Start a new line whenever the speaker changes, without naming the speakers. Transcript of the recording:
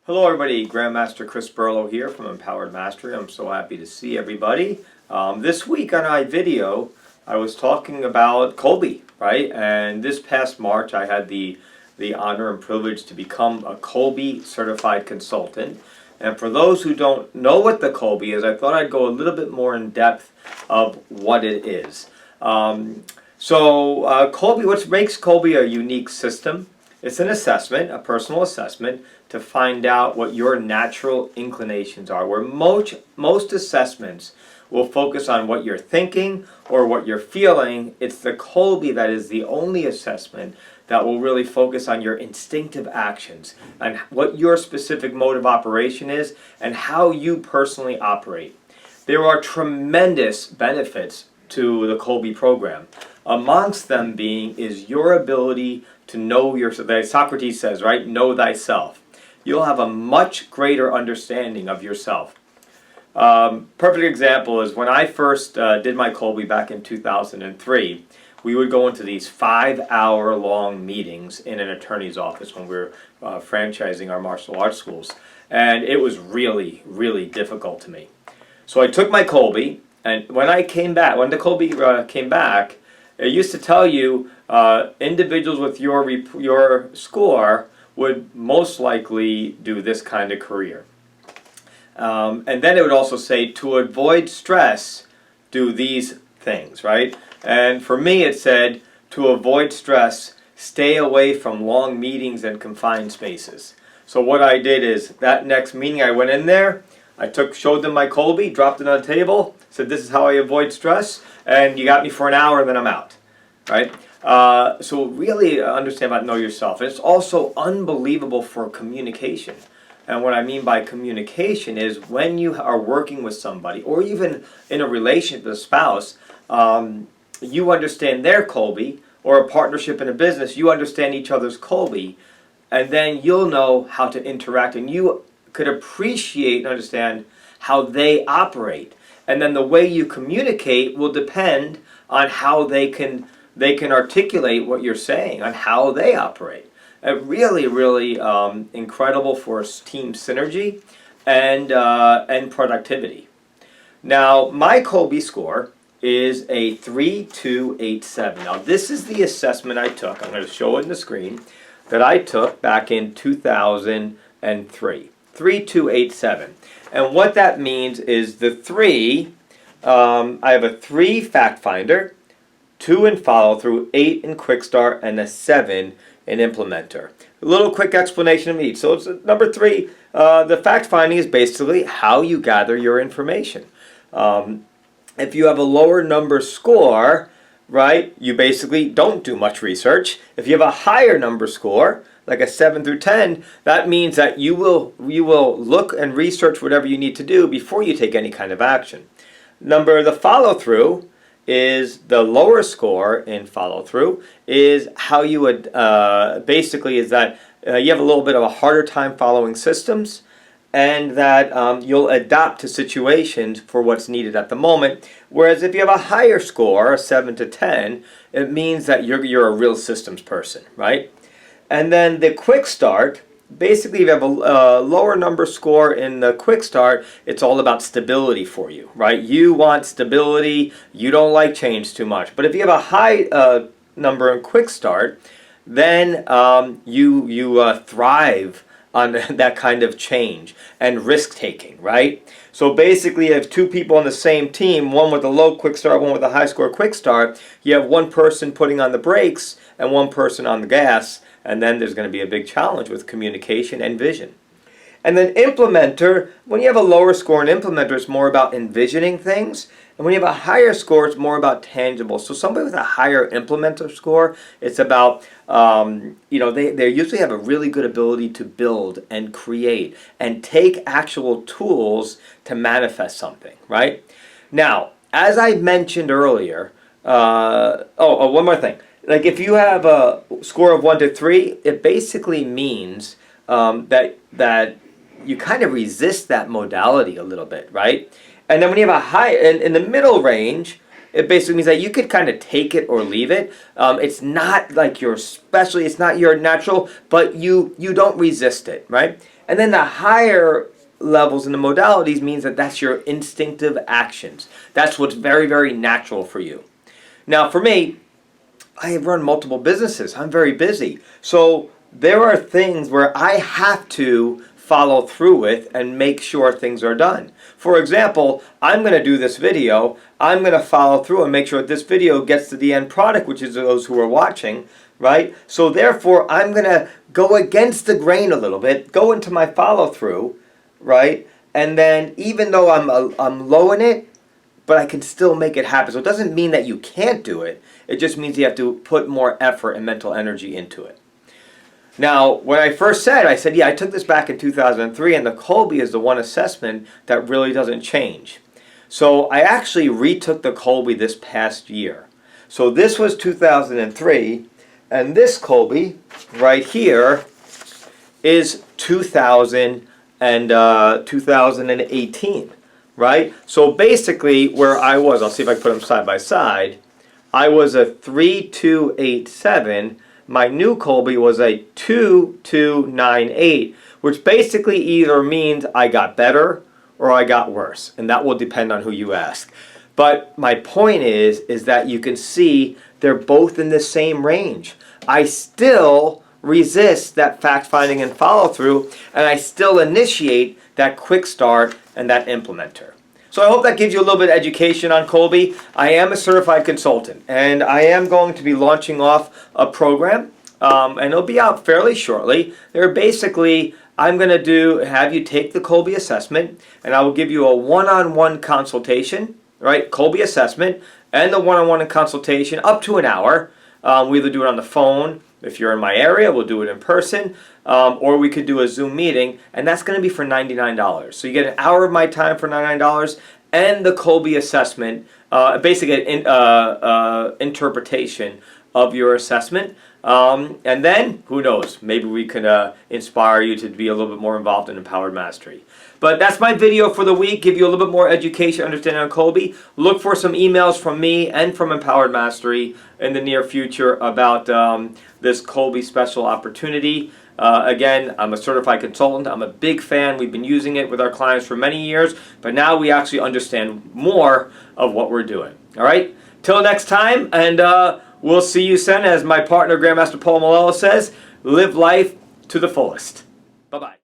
Hello everybody, Grandmaster Chris Berlow here from Empowered Mastery. I'm so happy to see everybody. This week on my video, I was talking about Kolbe, right? And this past March, I had the honor and privilege to become a Kolbe Certified Consultant. And for those who don't know what the Kolbe is, I thought I'd go a little bit more in depth of what it is. Kolbe, what makes Kolbe a unique system? It's an assessment, a personal assessment, to find out what your natural inclinations are. Where most assessments will focus on what you're thinking or what you're feeling, it's the Kolbe that is the only assessment that will really focus on your instinctive actions and what your specific mode of operation is and how you personally operate. There are tremendous benefits to the Kolbe program. Amongst them being is your ability to know yourself. Socrates says, right, know thyself. You'll have a much greater understanding of yourself. Perfect example is when I first did my Kolbe back in 2003, we would go into these 5-hour-long meetings in an attorney's office when we were franchising our martial arts schools. And it was really, really difficult to me. So I took my Kolbe, and when the Kolbe came back, it used to tell you individuals with your score would most likely do this kind of career. And then it would also say, to avoid stress, do these things, right? And for me it said, to avoid stress, stay away from long meetings and confined spaces. So what I did is, that next meeting I went in there, showed them my Kolbe, dropped it on the table, said this is how I avoid stress, and you got me for an hour and then I'm out, right? So really understand about know yourself. It's also unbelievable for communication. And what I mean by communication is when you are working with somebody or even in a relationship with a spouse, you understand their Kolbe, or a partnership in a business, you understand each other's Kolbe, and then you'll know how to interact and you could appreciate and understand how they operate. And then the way you communicate will depend on how they can articulate what you're saying, on how they operate. Really, really incredible for team synergy and productivity. Now, my Kolbe score is a 3287. Now, this is the assessment I took. I'm going to show it on the screen that I took back in 2003. 3287. And what that means is the 3, I have a 3 fact finder, 2 in follow through, 8 in quick start, and a 7 in implementer. A little quick explanation of each. So it's number 3, the fact finding is basically how you gather your information. If you have a lower number score, right, you basically don't do much research. If you have a higher number score, like a 7 through 10, that means that you will look and research whatever you need to do before you take any kind of action. The follow-through is the lower score in follow-through is how you would, basically is that you have a little bit of a harder time following systems, and that you'll adapt to situations for what's needed at the moment. Whereas if you have a higher score, a 7 to 10, it means that you're a real systems person, right? And then the quick start, basically if you have a lower number score in the quick start, it's all about stability for you, right? You want stability, you don't like change too much. But if you have a high number in quick start, then you thrive on that kind of change and risk taking, right? So basically you have 2 people on the same team, one with a low quick start, one with a high score quick start. You have one person putting on the brakes and one person on the gas, and then there's going to be a big challenge with communication and vision. And then implementer, when you have a lower score in implementer, it's more about envisioning things. And when you have a higher score, it's more about tangible. So somebody with a higher implementer score, it's about, they usually have a really good ability to build and create and take actual tools to manifest something, right? Now, as I mentioned earlier, one more thing. Like if you have a score of 1 to 3, it basically means that you kind of resist that modality a little bit, right? And then when you have a high, in the middle range, it basically means that you could kind of take it or leave it. It's not like it's not your natural, but you don't resist it, right? And then the higher levels in the modalities means that that's your instinctive actions. That's what's very, very natural for you. Now, for me, I have run multiple businesses. I'm very busy. So there are things where I have to follow through with and make sure things are done. For example, I'm going to do this video. I'm going to follow through and make sure that this video gets to the end product, which is those who are watching, right? So therefore, I'm going to go against the grain a little bit, go into my follow through, right? And then even though I'm low in it, but I can still make it happen. So it doesn't mean that you can't do it. It just means you have to put more effort and mental energy into it. Now, when I first said, yeah, I took this back in 2003, and the Kolbe is the one assessment that really doesn't change. So I actually retook the Kolbe this past year. So this was 2003, and this Kolbe right here is 2018, right? So basically where I was, I'll see if I can put them side by side, I was a 3287. My new Kolbe was a 2298, which basically either means I got better or I got worse, and that will depend on who you ask. But my point is that you can see they're both in the same range. I still resist that fact-finding and follow-through, and I still initiate that quick start and that implementer. So I hope that gives you a little bit of education on Kolbe. I am a certified consultant, and I am going to be launching off a program, and it'll be out fairly shortly. They're basically, I'm going to have you take the Kolbe assessment, and I will give you a one-on-one consultation, right? Kolbe assessment, and the one-on-one consultation up to an hour. We either do it on the phone. If you're in my area, we'll do it in person, or we could do a Zoom meeting, and that's going to be for $99. So you get an hour of my time for $99, and the Kolbe assessment, basically an interpretation of your assessment. And then, who knows, maybe we can inspire you to be a little bit more involved in Empowered Mastery. But that's my video for the week, give you a little bit more education, understanding on Kolbe. Look for some emails from me and from Empowered Mastery in the near future about this Kolbe special opportunity. Again, I'm a certified consultant. I'm a big fan. We've been using it with our clients for many years, but now we actually understand more of what we're doing. All right? Till next time, and we'll see you soon. As my partner, Grandmaster Paul Malolo says, live life to the fullest. Bye-bye.